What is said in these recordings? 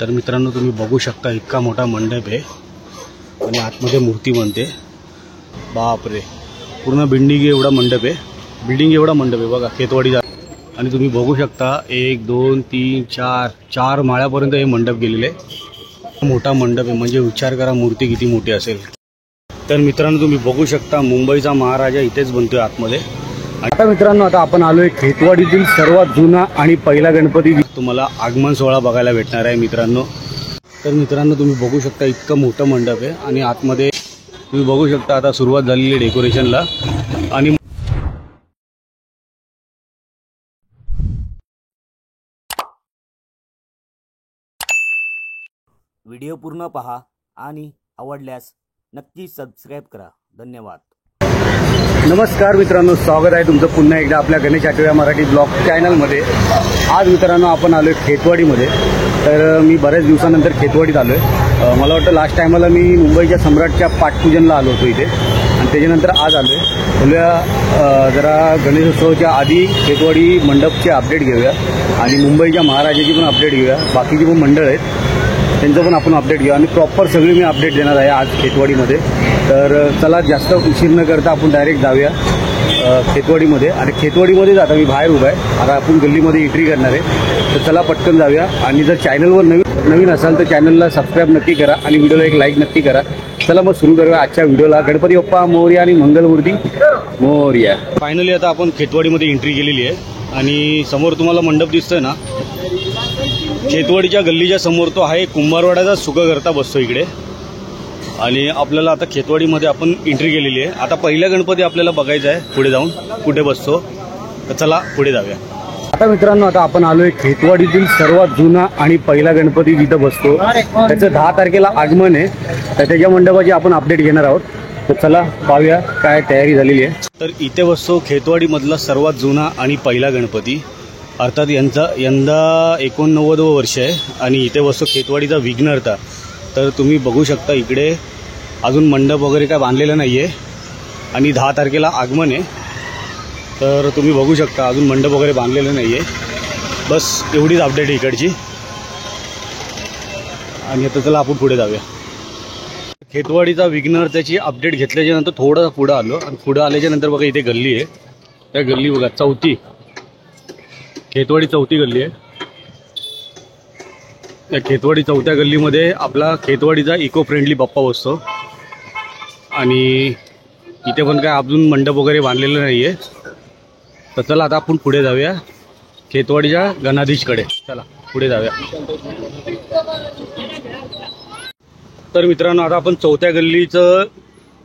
तर मित्रांनो तुम्ही बघू शकता इतका मोठा मंडप आहे आणि आतमध्ये मूर्ती बनते। बाप रे, पूर्ण बिल्डिंग एवढा मंडप आहे, बिल्डिंग एवढा मंडप आहे बघा खेतवाडीचा। आणि तुम्ही बघू शकता 1 2 3 4 माळ्यापर्यंत हे मंडप गेलेले आहे। मोठा मंडप आहे म्हणजे विचार करा मूर्ती किती मोठी असेल। तर मित्रांनो तुम्ही बघू शकता मुंबईचा महाराजा इथेच बनतोय आतमध्ये। आता मित्रांनो आता आपण आलोय खेतवाडीतील सर्वात जुना आणि पहिला गणपती। तुम्हाला आगमन सोहळा बघायला भेटणार आहे मित्रांनो। तर मित्रांनो तुम्ही बघू शकता इतकं मोठं मंडप आहे आणि आतमध्ये तुम्ही बघू शकता आता सुरुवात झालेली आहे डेकोरेशनला। आणि व्हिडिओ पूर्ण पहा आणि आवडल्यास नक्की सबस्क्राइब करा। धन्यवाद। नमस्कार मित्रांनो, स्वागत आहे तुमचं पुन्हा एकदा आपल्या गणेश आठवड्या मराठी ब्लॉग चॅनलमध्ये। आज मित्रांनो आपण आलोय खेतवाडीमध्ये। तर मी बऱ्याच दिवसानंतर खेतवाडीत आलोय। मला वाटतं लास्ट टायमाला मी मुंबईच्या सम्राटच्या पाठपूजनला आलो होतो इथे आणि त्याच्यानंतर आज आलोय। बोलूया जरा गणेशोत्सवाच्या आधी खेतवाडी मंडपचे अपडेट घेऊया आणि मुंबईच्या महाराजाची पण अपडेट घेऊया। बाकीची पण मंडळ आहेत त्यांचं पण आपण अपडेट घेऊ आणि प्रॉपर सगळी मी अपडेट देणार आहे आज खेतवाडीमध्ये। तर चला जास्त उशीर न करता आपण डायरेक्ट जाऊया खेतवाडीमध्ये। आणि खेतवाडीमध्येच आता मी बाहेर उभा आहे, आता आपण गल्लीमध्ये एंट्री करणार आहे। तर चला पटकन जाऊया। आणि जर चॅनलवर नवीन असाल तर चॅनलला सबस्क्राईब नक्की करा आणि व्हिडिओला एक लाईक नक्की करा। चला मग सुरू करूया आजच्या व्हिडिओला। गणपती बाप्पा मोरया आणि मंगलमूर्ती मोरया। फायनली आता आपण खेतवाडीमध्ये एंट्री केलेली आहे आणि समोर तुम्हाला मंडप दिसतोय ना, खेतवाडीच्या गल्लीच्या समोर तो आहे कुंभारवाड्याचा सुखकर्ता बसतो इकडे। आणि आपल्याला आता खेतवाडीमध्ये आपण एंट्री केलेली आहे। आता पहिला गणपती आपल्याला बघायचा आहे पुढे जाऊन कुठे बसतो। तर चला पुढे जाऊया। आता मित्रांनो आता आपण आलोय खेतवाडीतील सर्वात जुना आणि पहिला गणपती जिथं बसतो त्याचं 10 तारखेला आगमन आहे। तर त्याच्या मंडपाची आपण अपडेट घेणार आहोत। तर चला पाहूया काय तयारी झालेली आहे। तर इथे बसतो खेतवाडीमधला सर्वात जुना आणि पहिला गणपती, अर्थात यंदा 89वं वर्ष आहे आणि इथे बसतो खेतवाडीचा विघ्नहर्ता। तर तुम्ही बघू शकता इकडे अजून मंडप वगैरे काय बांधलेलं नाही आहे आणि 10 तारखेला आगमन आहे। तर तुम्ही बघू शकता अजून मंडप वगैरे बांधलेलं नाही आहे, बस एवढीच अपडेट आहे इकडची। आणि आता चला आपण पुढे जाऊया। खेतवाडीचा विघ्नहर्त्याची अपडेट घेतल्याच्या नंतर थोडं पुढं आलो आणि पुढं आल्याच्या नंतर बघा इथे गल्ली आहे। त्या गल्ली बघा चौथी, खेतवाडी चौथी गल्ली आहे। या खेतवाडी चौथ्या गल्लीमध्ये आपला खेतवाडीचा इको फ्रेंडली बाप्पा बसतो आणि इथे पण काय अजून मंडप वगैरे बांधलेलं नाही आहे। तर चला आता आपण पुढे जाऊया खेतवाडीच्या गणाधीशकडे। चला पुढे जाऊया। तर मित्रांनो आता आपण चौथ्या गल्लीचं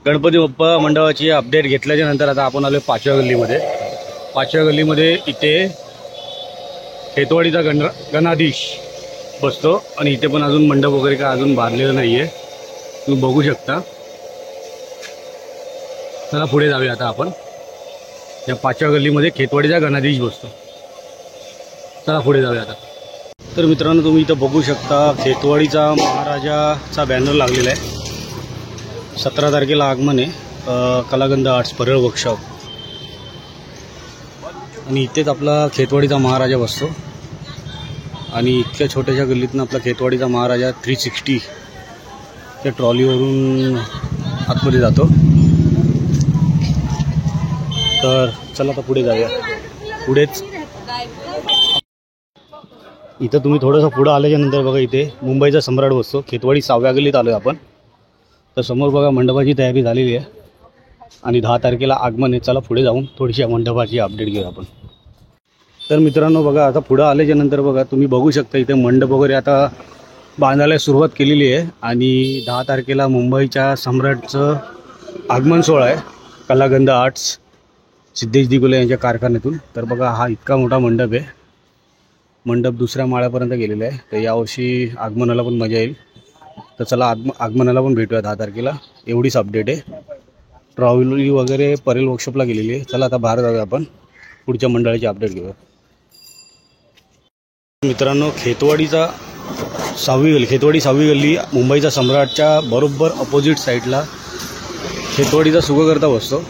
गणपती बाप्पा मंडपाची अपडेट घेतल्याच्या नंतर आता आपण आलो 5व्या गल्लीमध्ये। 5व्या गल्लीमध्ये इथे खेतवाडीचा गणाधीश बसतो आणि इथे पण अजून मंडप वगैरे काय अजून बांधलेलं नाही आहे, तुम्ही बघू शकता। चला पुढे जाऊया आता आपण। या 5व्या गल्लीमध्ये खेतवाडीचा गणाधीश बसतो। चला पुढे जाऊया आता। तर मित्रांनो तुम्ही इथं बघू शकता खेतवाडीचा महाराजाचा बॅनर लागलेला आहे। 17 तारखेला आगमन आहे, कलागंध आर्ट्स परळ वर्कशॉप। आणि इथेच आपला खेतवाडीचा महाराजा बसतो आणि इतक्या छोट्याशा गल्लीतून आपला खेतवाडीचा महाराजा 360 त्या ट्रॉलीवरून आतमध्ये जातो। तर चला आता पुढे जाऊया। पुढेच इथं तुम्ही थोडंसं पुढं आल्याच्या नंतर बघा इथे मुंबईचा सम्राट बसतो। खेतवाडी 6व्या गल्लीत आलो आहे आपण। तर समोर बघा मंडपाची तयारी झालेली आहे आणि 10 तारखेला आगमन आहे। चला पुढे जाऊन थोडीशी मंडपाची अपडेट घेऊ आपण। तर मित्रांनो बघा आता पुढं आल्याच्या नंतर बघा तुम्ही बघू शकता इथे मंडप वगैरे आता बांधायला सुरुवात केलेली आहे आणि 10 तारखेला मुंबईच्या सम्राटचं आगमन सोहळा आहे कलागंध आर्ट्स सिद्धेश दिगोले यांच्या कारखान्यातून। तर बघा हा इतका मोठा मंडप आहे, मंडप 2ऱ्या माळ्यापर्यंत गेलेला आहे। तर यावर्षी आगमनाला पण मजा येईल। तर चला आगमनाला पण भेटूया 10 तारखेला, एवढीच अपडेट आहे। ट्रॉली वगैरे परेल वर्कशॉपला गेलेली आहे। चला आता बाहेर जाऊया आपण, पुढच्या मंडळाची अपडेट घेऊया। मित्रांनो खेतवाडीचा 6वी गल्ली मुंबईचा सम्राटच्या बरोबर अपोजिट साईडला खेतवाडीचा सुखकर्ता बसतो।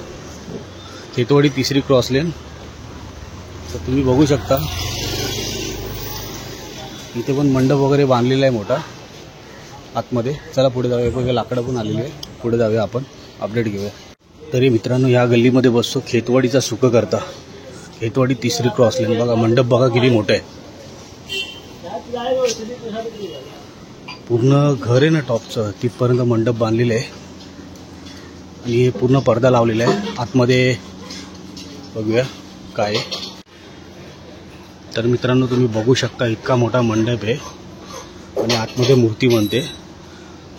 खेतवाडी 3री क्रॉस लेन। तर तुम्ही बघू शकता इथे पण मंडप वगैरे बांधलेला आहे मोठा आतमध्ये. चला पुढे जाऊया. बघा लाकडं पण आलेली आहे. पुढे जाऊया आपण अपडेट घेऊया. तरी मित्रांनो या गल्लीमध्ये बसतो खेतवाडीचा सुख करता. खेतवाडी 3री क्रॉस लेन. बघा मंडप बघा किती मोठं आहे. पूर्ण घर आहे ना टॉपचं तिथपर्यंत मंडप बांधलेलं आहे आणि पूर्ण पडदा लावलेला आहे. आतमध्ये बघूया काय. तर मित्रांनो तुम्ही बघू शकता इतका मोठा मंडप आहे आणि आतमध्ये मूर्ती बनते.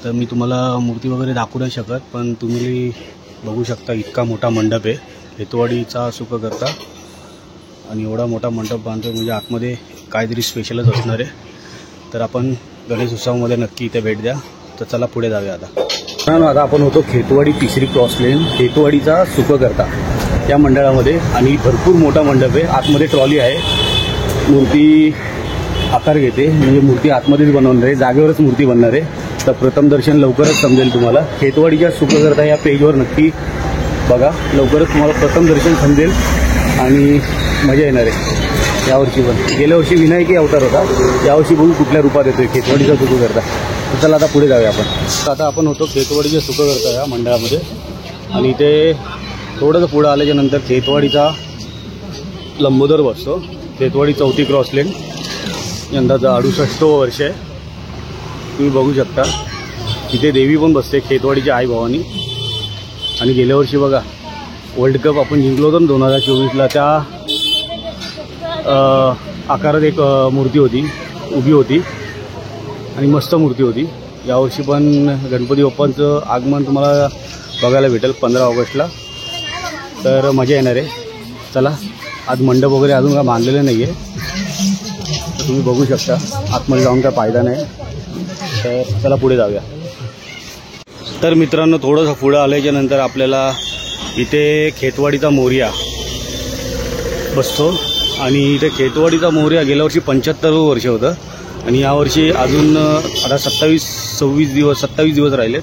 तर मी तुम्हाला मूर्ती वगैरे दाखवू नाही शकत, पण तुम्ही बघू शकता इतका मोठा मंडप आहे. खेतवाडीचा सुख करता आणि एवढा मोठा मंडप बांधतो म्हणजे आतमध्ये काहीतरी स्पेशलच असणार आहे. तर आपण गणेश उत्सवामध्ये नक्की इथे भेट द्या. तर चला पुढे जाऊया आता आपण होतो खेतवाडी 3री क्रॉस लेन खेतवाडीचा सुख करता या मंडळामध्ये. आणि भरपूर मोठा मंडप आहे. आतमध्ये ट्रॉली आहे. मूर्ती आकार घेते म्हणजे मूर्ती आतमध्येच बनवणार आहे. जागेवरच मूर्ती बनणार आहे. तर प्रथम दर्शन लवकरच समजेल तुम्हाला. खेतवाडीच्या सुख करता या पेजवर नक्की बघा. लवकरच तुम्हाला प्रथम दर्शन समजेल आणि मजा येणार आहे. यावर्षी पण गेल्या वर्षी विनायकी अवतार होता. यावर्षी बघू कुठल्या रूपात येतोय खेतवाडीचा सुख करता. तर चला आता पुढे जाऊया आपण. तर आता आपण होतो खेतवाडीचा सुख करता या मंडळामध्ये आणि इथे थोडंसं पुढं आल्याच्या नंतर खेतवाडीचा लंबोदर बसतो. खेतवाडी 4थी क्रॉस लेन. यंदाचं 68वं वर्ष आहे. तुम्ही बघू शकता इथे देवी पण बसते खेतवाडीच्या आई भवानी. आणि गेल्या वर्षी बघा वर्ल्ड कप आपण जिंकलो होतो ना 2024ला. त्या आकारात एक मूर्ती होती उभी होती आणि मस्त मूर्ती होती. यावर्षी पण गणपती बाप्पांचं आगमन तुम्हाला बघायला भेटेल 15 ऑगस्टला. तर मजा येणार आहे. चला आज मंडप वगैरे अजून काय बांधलेलं नाही आहे. तर तुम्ही बघू शकता आतमध्ये जाऊन काय फायदा नाही. तर चला पुढे जाऊया. तर मित्रांनो थोडंसं पुढं आल्याच्या नंतर आपल्याला इथे खेतवाडीचा मोरया बसतो. आणि इथे खेतवाडीचा मोरया गेल्या वर्षी 75वं वर्ष होतं आणि यावर्षी अजून आता 27 दिवस राहिलेत.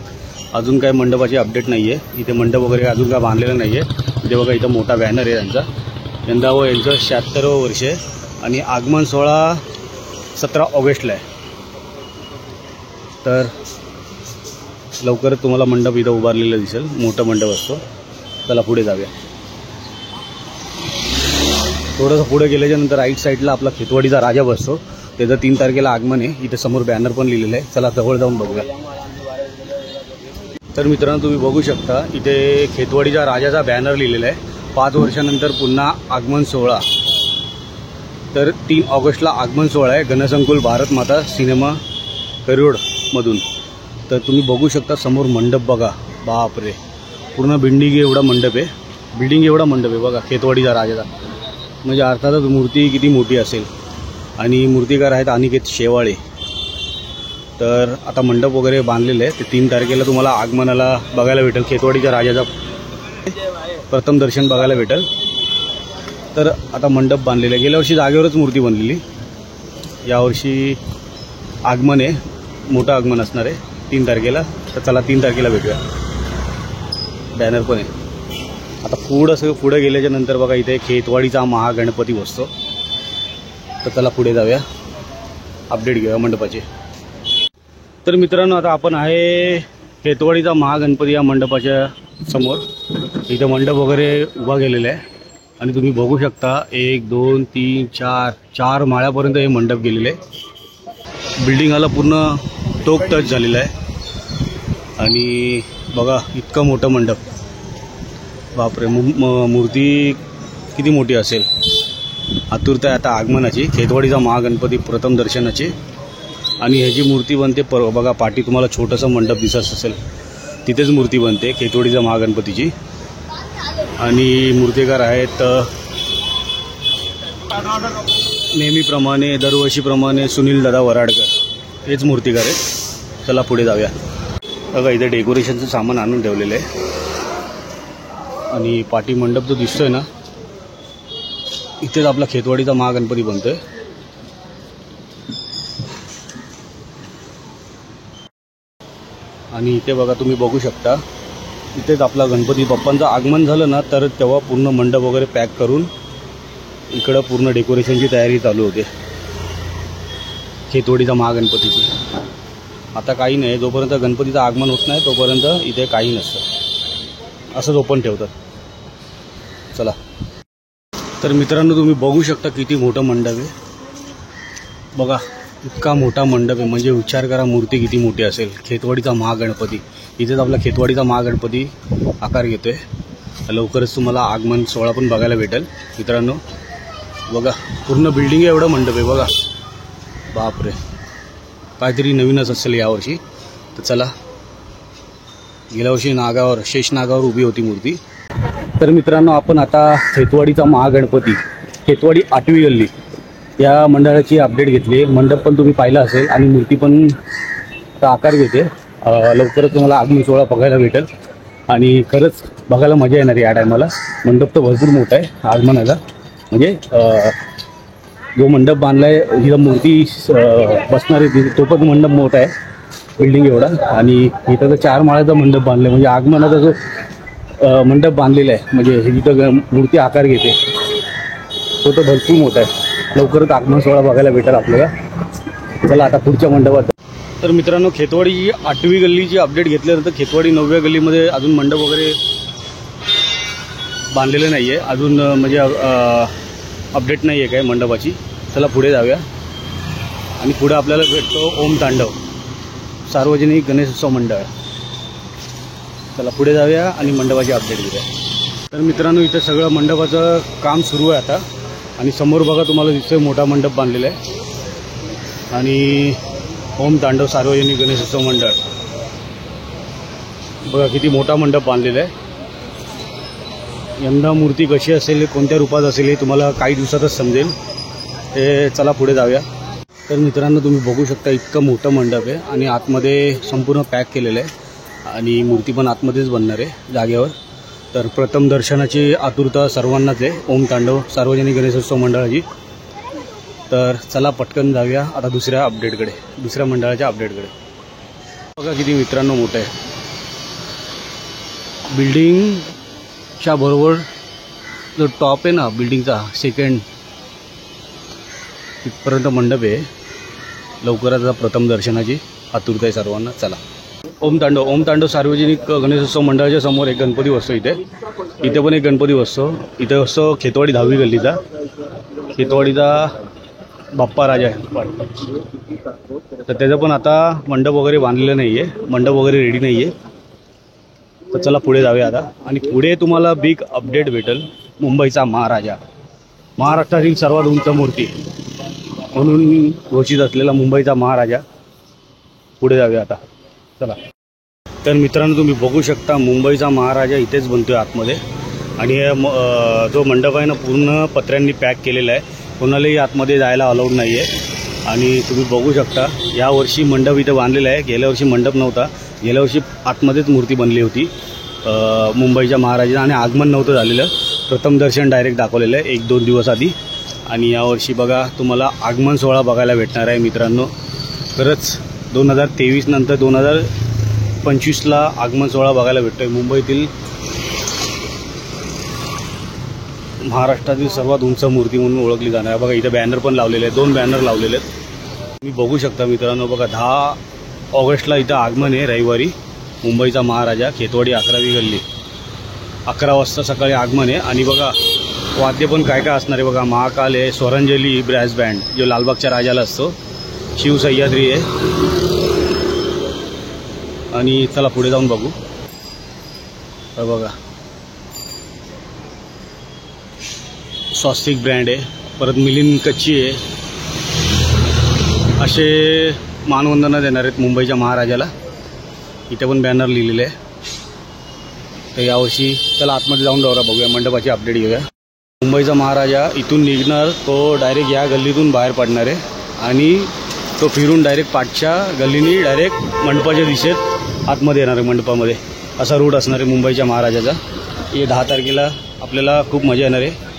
अजून काय मंडपाची अपडेट नाही आहे. इथे मंडप वगैरे अजून काय बांधलेलं नाही आहे. इथे बघा इथं मोठा बॅनर आहे त्यांचा. यंदा यांचं 76वं वर्ष आहे आणि आगमन सोहळा 17 ऑगस्टला आहे. तर लवकरच तुम्हाला मंडप इथं उभारलेलं दिसेल. मोठं मंडप असतो. चला पुढे जाऊया. थोडंसं पुढे गेल्याच्या नंतर राईट साईडला आपला खेतवाडीचा राजा बसतो. त्याचं 3 तारखेला आगमन आहे. इथे समोर बॅनर पण लिहिलेलं आहे. चला जवळ जाऊन बघूया. तर मित्रांनो तुम्ही बघू शकता इथे खेतवाडीच्या राजाचा बॅनर लिहिलेला आहे. 5 वर्षानंतर पुन्हा आगमन सोहळा. तर 3 ऑगस्टला आगमन सोहळा आहे गणसंकुल भारत माता सिनेमा करियोडमधून. तर तुम्ही बघू शकता समोर मंडप बघा. बापरे पूर्ण बिल्डिंग एवढा मंडप आहे. बघा खेतवाडीचा राजाचा. म्हणजे अर्थातच मूर्ती किती मोठी असेल. आणि मूर्तिकार आहेत अनिकेत शेवाळे. तर आता मंडप वगैरे बांधलेलं आहे. ते 3 तारखेला तुम्हाला आगमनाला बघायला भेटेल. खेतवाडीच्या राजाचा प्रथम दर्शन बघायला भेटेल. तर आता मंडप बांधलेलं आहे. गेल्या वर्षी जागेवरच मूर्ती बनलेली. यावर्षी आगमन आहे. मोठं आगमन असणार आहे 3 तारखेला. तर चला 3 तारखेला भेटूया. बॅनर पण आहे. आता पुढं गेल्याच्या नंतर बघा इथे खेतवाडीचा महागणपती बसतो. तर चला पुढे जाऊया. अपडेट घेऊया मंडपाचे. तर मित्रांनो आता आपण आहे खेतवाडीचा महागणपती या मंडपाच्या समोर. इथं मंडप वगैरे उभा गेलेला आहे आणि तुम्ही बघू शकता 1 2 3 4 माळ्यापर्यंत हे मंडप गेलेले आहे. बिल्डिंगाला पूर्ण टोक टच झालेला आहे. आणि बघा इतकं मोठं मंडप. बापरे मूर्ती किती मोठी असेल. आतुरता आहे आता आगमनाची. खेतवाडीचा महागणपती प्रथम दर्शनाची. आणि ह्याची मूर्ती बनते बघा पाठी तुम्हाला छोटंसं मंडप दिसत असेल तिथेच मूर्ती बनते खेतवाडीचा महागणपतीची. आणि मूर्तिकार आहेत नेहमीप्रमाणे दरवर्षीप्रमाणे सुनील दादा वराडकर हेच मूर्तिकार आहेत. चला पुढे जाऊया. बघा इथे डेकोरेशनचं सामान आणून ठेवलेलं आहे. आणि पाठी मंडप जो दिसतोय ना इथेच आपला खेतवाडीचा महागणपती बनतोय. आणि इथे बघा तुम्ही बघू शकता इथेच आपला गणपती बाप्पांचं आगमन झालं ना तर तेव्हा पूर्ण मंडप वगैरे पॅक करून इकडं पूर्ण डेकोरेशनची तयारी चालू होते. खेतवाडीचा महागणपतीची. आता काही नाही, जोपर्यंत गणपतीचं आगमन होत नाही तोपर्यंत इथे काही नसतं, असंच ओपन ठेवतात. चला. तर मित्रांनो, तुम्ही बघू शकता किती मोठं मंडप आहे. बघा, इतका मोठा मंडप आहे, म्हणजे विचार करा मूर्ती किती मोठी असेल. खेतवाडीचा महागणपती, इथेच आपला खेतवाडीचा महागणपती आकार घेतोय. लवकरच तुम्हाला आगमन सोहळा पण बघायला भेटेल मित्रांनो. बघा, पूर्ण बिल्डिंग एवढं मंडप आहे. बघा, बापरे, काहीतरी नवीनच असेल यावर्षी. तर चला, गेल्या वर्षी नागावर, शेष नागावर उभी होती मूर्ती. तर मित्रांनो, आपण आता खेतवाडीचा महागणपती, खेतवाडी 8वी गल्ली या मंडळाची अपडेट घेतली. मंडप पण तुम्ही पाहिला असेल आणि मूर्ती पण आता आकार घेते. लवकरच तुम्हाला आगमन सोहळा बघायला भेटेल आणि खरंच बघायला मजा येणार या टायमाला. मंडप तर भरपूर मोठा आहे आगमनाचा, म्हणजे जो मंडप बांधला आहे, जिथं मूर्ती बसणार आहे तो पण मंडप मोठा आहे, बिल्डिंग एवढा. आणि इथं तर 4 माळ्याचा मंडप बांधला आहे, म्हणजे आगमनाचा जो मंडप बांधलेला आहे, म्हणजे जिथं मूर्ती आकार घेते तो तर भरपूर मोठा आहे. लवकरच आगमन सोहळा बघायला भेटेल आपल्याला. चला आता पुढच्या मंडपात. तर मित्रांनो, खेतवाडी 8वी गल्लीची अपडेट घेतल्यानंतर खेतवाडी 9व्या गल्लीमध्ये अजून मंडप वगैरे बांधलेले नाही आहे अजून, म्हणजे अपडेट नाही आहे काय मंडपाची. चला पुढे जाऊया. आणि पुढे आपल्याला भेटतो ओम तांडव सार्वजनिक गणेशोत्सव मंडळ. चला पुढे जाऊया आणि मंडपाची अपडेट घेऊया. तर मित्रांनो, इथं सगळं मंडपाचं काम सुरू आहे आता. आणि समोर बघा, तुम्हाला दिसतोय मोठा मंडप बांधलेला आहे. आणि ओम तांडव सार्वजनिक गणेशोत्सव मंडळ, बघा किती मोठा मंडप बांधलेला आहे. यंदा मूर्ती कशी असेल, कोणत्या रूपात असेल, हे तुम्हाला काही दिवसातच समजेल. हे चला पुढे जाऊया. तर मित्रांनो, तुम्ही बघू शकता इतकं मोठं मंडप आहे आणि आतमध्ये संपूर्ण पॅक केलेलं आहे आणि मूर्ती पण आतमध्येच बनणार आहे जागेवर. तर प्रथम दर्शनाची आतुरता सर्वांनाच आहे ओम तांडव सार्वजनिक गणेशोत्सव मंडळाची. तर चला पटकन जाऊया आता दुसऱ्या अपडेटकडे, दुसऱ्या मंडळाच्या अपडेटकडे. बघा किती मित्रांनो मोठं आहे. बिल्डिंगच्या बरोबर जो टॉप आहे ना बिल्डिंगचा, सेकंड तिथपर्यंत मंडप आहे. लवकरच प्रथम दर्शनाची आतुरता आहे सर्वांना. चला. ओम तांडव सार्वजनिक गणेशोत्सव मंडळाच्या समोर एक गणपती बसतो. इथे पण एक गणपती बसतो. इथे बसतो खेतवाडी 10वी गल्लीचा, खेतवाडीचा बाप्पा राजा आहे. तर त्याचं पण आता मंडप वगैरे बांधलेलं नाही आहे, मंडप वगैरे रेडी नाही आहे. तर चला पुढे जाऊया आता. आणि पुढे तुम्हाला बिग अपडेट भेटेल मुंबईचा महाराजा, महाराष्ट्रातील सर्वात उंच मूर्ती म्हणून घोषित असलेला मुंबईचा महाराजा. पुढे जाऊया आता. चला. तर मित्रांनो, तुम्ही बघू शकता मुंबईचा महाराजा इथेच बनतोय आतमध्ये. आणि जो मंडप आहे ना पूर्ण पत्र्यांनी पॅक केलेला आहे, कोणालाही आतमध्ये जायला अलाउड नाही आहे. आणि तुम्ही बघू शकता यावर्षी मंडप इथं बांधलेला आहे. गेल्या वर्षी मंडप नव्हता, गेल्या वर्षी आतमध्येच मूर्ती बनली होती मुंबईच्या महाराजा, आणि आगमन नव्हतं झालेलं. प्रथम दर्शन डायरेक्ट दाखवलेलं आहे 1-2 दिवस आधी. आणि यावर्षी बघा तुम्हाला आगमन सोहळा बघायला भेटणार आहे मित्रांनो. खरंच 2023 नंतर 2025ला आगमन सोहळा बघायला भेटतोय. मुंबईतील महाराष्ट्रातील सर्वात उंच मूर्ती म्हणून ओळखली जाणार. बघा इथे बॅनर पण लावलेले आहेत, 2 बॅनर लावलेले आहेत. तुम्ही बघू शकता मित्रांनो. बघा 10 ऑगस्टला इथं आगमन आहे, रविवारी. मुंबईचा महाराजा, खेतवाडी 11वी गल्ली, 11 वाजता सकाळी आगमन आहे. आणि बघा वाद्य पण काय काय असणार आहे बघा. महाकाल आहे, स्वरांजली ब्रॅस बँड जो लालबागच्या राजाला असतो, शिवसह्याद्री आहे. आणि चला पुढे जाऊन बघू. बघा स्वस्तिक ब्रँड आहे, परत मिलिंद कच्ची आहे. असे मानवंदना देणार आहेत मुंबईच्या महाराजाला. इथे पण बॅनर लिहिलेले आहे. तर यावर्षी चला आतमध्ये जाऊन दौरा बघूया, मंडपाची अपडेट घेऊया. मुंबईचा महाराजा इथून निघणार, तो डायरेक्ट या गल्लीतून बाहेर पडणार आहे आणि तो फिरून डायरेक्ट पाठच्या गल्लीनी डायरेक्ट मंडपाच्या दिशेत आतमध्ये येणार आहे मंडपामध्ये. असा रूट असणार आहे मुंबईच्या महाराजाचा. हे 10 तारखेला आपल्याला खूप मजा येणार आहे.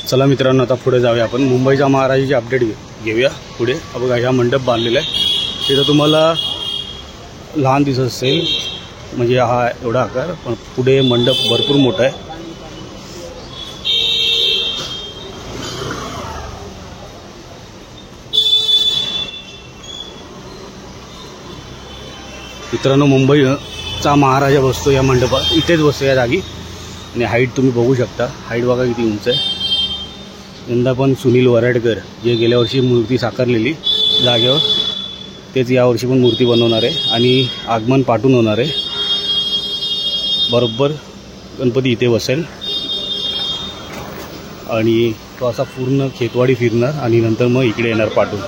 चला मित्रांनो, आता पुढे जाऊया आपण. मुंबईच्या महाराजाची अपडेट घेऊया पुढे. बघा ह्या मंडप बांधलेला आहे. तिथं तुम्हाला लहान दिसत असेल, म्हणजे हा एवढा आकार, पण पुढे मंडप भरपूर मोठा आहे. मित्रांनो, मुंबईचा महाराजा बसतो या मंडपात, इथेच बसतो या जागी. आणि हाईट तुम्ही बघू शकता, हाईट बघा किती उंच आहे. यंदा पण सुनील वराडकर जे गेल्या वर्षी मूर्ती साकारलेली जागेवर, तेच यावर्षी पण मूर्ती बनवणार आहे आणि आगमन पाठून होणार आहे. बरोबर गणपती इथे बसेल आणि तो असा पूर्ण खेतवाडी फिरणार आणि नंतर मग इकडे येणार पाठून.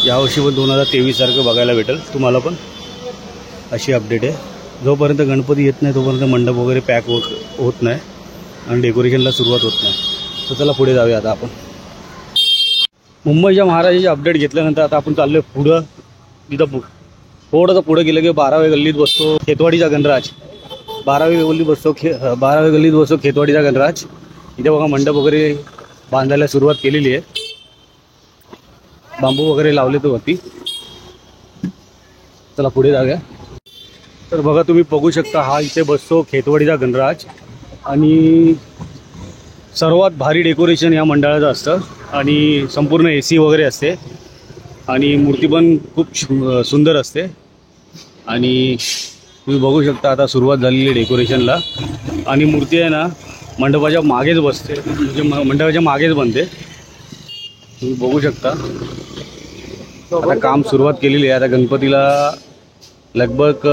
यावर्षी पण 2023 सारखं बघायला भेटेल तुम्हाला पण, अशी अपडेट आहे. जोपर्यंत गणपती येत नाही तोपर्यंत मंडप वगैरे पॅक होत नाही आणि डेकोरेशनला सुरुवात होत नाही. तर चला पुढे जाऊया आता आपण. मुंबईच्या महाराजाची अपडेट घेतल्यानंतर आता आपण चाललो आहे पुढं. तिथं थोडंसं पुढं गेलं की 12व्या गल्लीत बसतो खेतवाडीचा गणराज. 12व्या गल्लीत बसतो खेतवाडीचा गणराज. इथे बघा मंडप वगैरे बांधायला सुरुवात केलेली आहे, बांबू वगैरे लावले तो वरती. चला पुढे जाऊया. तर बघा तुम्ही बघू शकता, हा इथे बसतो खेतवाडीचा गणराज आणि सर्वात भारी डेकोरेशन या मंडळाचं असतं आणि संपूर्ण AC वगैरे असते आणि मूर्ती पण खूप सुंदर असते. आणि तुम्ही बघू शकता आता सुरुवात झालेली डेकोरेशनला आणि मूर्ती आहे ना मंडपाच्या मागेच बसते, म्हणजे मंडपाच्या मागेच बनते. तुम्ही बघू शकता आता काम सुरुवात केलेली आहे. आता गणपतीला लगभग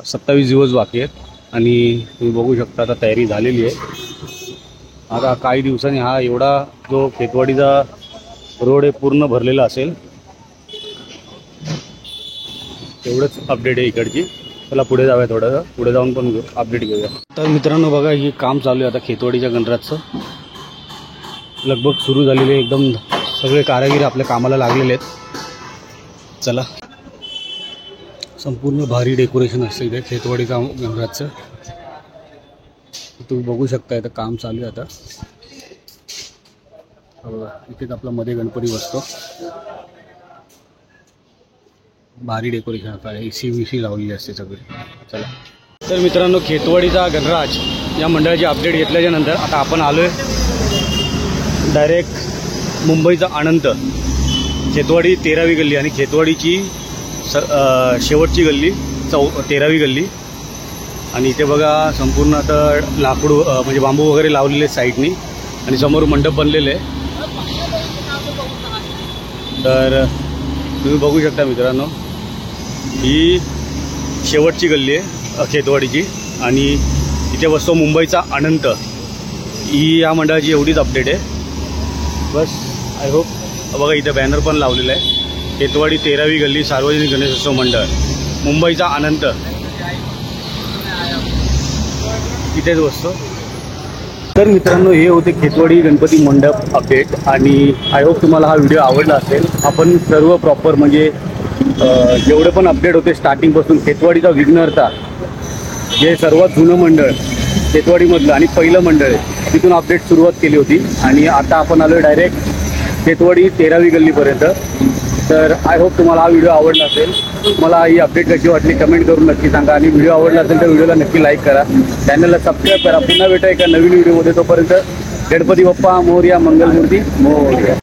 27 दिवस बाकी आहेत आणि तुम्ही बघू शकता आता तयारी झालेली आहे. आता काही दिवसांनी हा एवढा जो खेतवाडीचा रोड आहे पूर्ण भरलेला असेल. एवढंच अपडेट आहे इकडची. चला पुढे जाऊया, थोडंसं पुढे जाऊन पण अपडेट घेऊया. तर मित्रांनो बघा, हे काम चालू आहे आता खेतवाडीच्या गणराजचं. लगभग सुरू झालेले, एकदम सगळे कारागीर आपल्या कामाला लागलेले आहेत. चला, संपूर्ण भारी डेकोरेशन असतं इथे खेतवाडीचा गणराजचं. तुम्ही बघू शकता इथं काम चालू आहे आता. इथेच आपला मध्ये गणपती बसतो. भारी डेकोरेशन आता AC लावलेली असते सगळी. चला, तर मित्रांनो, खेतवाडीचा गणराज या मंडळाची अपडेट घेतल्याच्या नंतर आता आपण आलो आहे डायरेक्ट मुंबईचा अनंत, खेतवाडी 13वी गल्ली आणि खेतवाडीची शेवटची गल्ली 13वी गल्ली. आणि इथे बघा संपूर्ण आता लाकूड म्हणजे बांबू वगैरे लावलेले साईडनी आणि समोर मंडप बनलेले आहे. तर तुम्ही बघू शकता मित्रांनो, ही शेवटची गल्ली आहे खेतवाडीची आणि इथे बसतो मुंबईचा अनंत. ही या मंडळाची एवढीच अपडेट आहे बस. I hope. बघा इथे बॅनर पण लावलेला आहे, खेतवाडी 13वी गल्ली सार्वजनिक गणेशोत्सव मंडळ मुंबईचा अनंत, इथेच बसतो. तर मित्रांनो, हे होते खेतवाडी गणपती मंडप अपडेट आणि आय होप तुम्हाला हा व्हिडिओ आवडला असेल. आपण सर्व प्रॉपर म्हणजे जेवढे पण अपडेट होते स्टार्टिंगपासून, खेतवाडीचा विघ्नहर्ता जे सर्वात जुनं मंडळ खेतवाडीमधलं आणि पहिलं मंडळ आहे, तिथून अपडेट सुरुवात केली होती आणि आता आपण आलो डायरेक्ट खेतवाडी 13वी गल्लीपर्यंत. तर आय होप तुम्हाला हा व्हिडिओ आवडला असेल. मला ही अपडेट कशी वाटली कमेंट करून नक्की सांगा आणि व्हिडिओ आवडला असेल तर व्हिडिओला नक्की लाईक करा, चॅनलला सबस्क्राईब करा. पुन्हा भेटा एका नवीन व्हिडिओमध्ये. तोपर्यंत गणपती बाप्पा मोरया, मंगलमूर्ती मोरया.